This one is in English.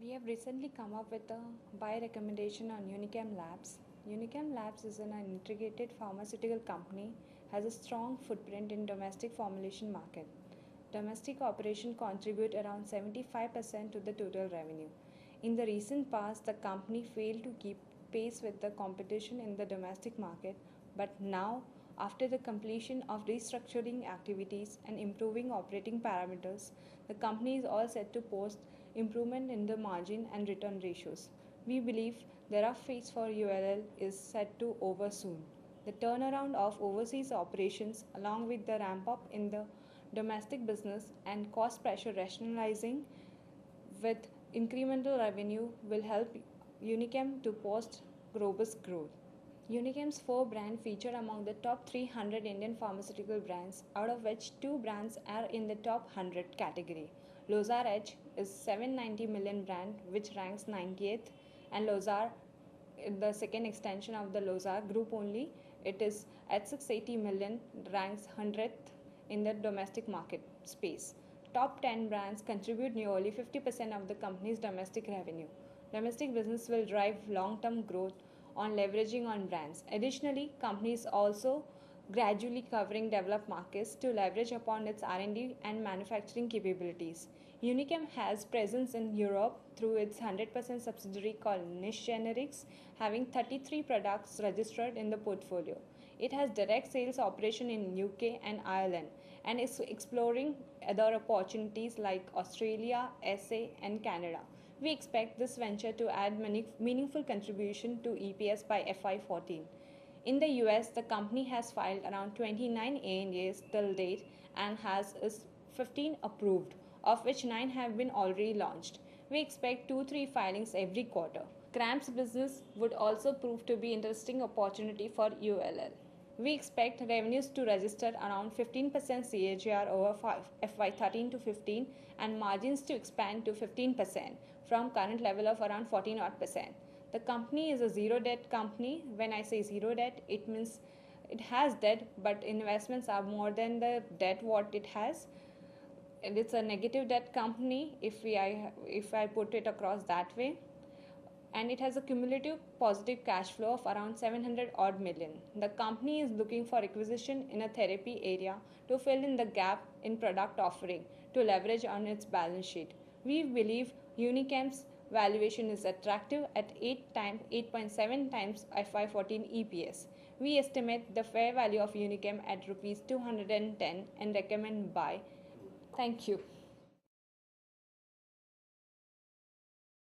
We have recently come up with a buy recommendation on Unichem Labs. Unichem Labs is an integrated pharmaceutical company, has a strong footprint in domestic formulation market. Domestic operation contribute around 75% to the total revenue. In the recent past, the company failed to keep pace with the competition in the domestic market, but now, after the completion of restructuring activities and improving operating parameters, the company is all set to post improvement in the margin and return ratios. We believe the rough phase for ULL is set to over soon. The turnaround of overseas operations, along with the ramp up in the domestic business and cost pressure rationalizing with incremental revenue, will help Unichem to post robust growth. Unichem's 4 brands feature among the top 300 Indian pharmaceutical brands, out of which 2 brands are in the top 100 category. Losar Edge is 790 million brand, which ranks 98th, and Losar, the second extension of the Losar group only, it is at 680 million, ranks 100th in the domestic market space. Top 10 brands contribute nearly 50% of the company's domestic revenue. Domestic business will drive long-term growth on leveraging on brands. Additionally, companies also gradually covering developed markets to leverage upon its R&D and manufacturing capabilities. Unichem has presence in Europe through its 100% subsidiary called Niche Generics, having 33 products registered in the portfolio. It has direct sales operation in UK and Ireland and is exploring other opportunities like Australia, SA and Canada. We expect this venture to add meaningful contribution to EPS by FY14. In the US, the company has filed around 29 ANDAs till date and has 15 approved, of which 9 have been already launched. We expect 2-3 filings every quarter. CRAMS business would also prove to be interesting opportunity for ULL. We expect revenues to register around 15% CAGR over FY13 to 15 and margins to expand to 15% from current level of around 14%. The company is a zero debt company. When I say zero debt, it means it has debt, but investments are more than the debt what it has. And it's a negative debt company if I put it across that way. And it has a cumulative positive cash flow of around 700 odd million. The company is looking for acquisition in a therapy area to fill in the gap in product offering to leverage on its balance sheet. We believe Unichem's valuation is attractive at 8.7 times FY14 EPS. We estimate the fair value of Unichem at rupees 210 and recommend buy. Thank you.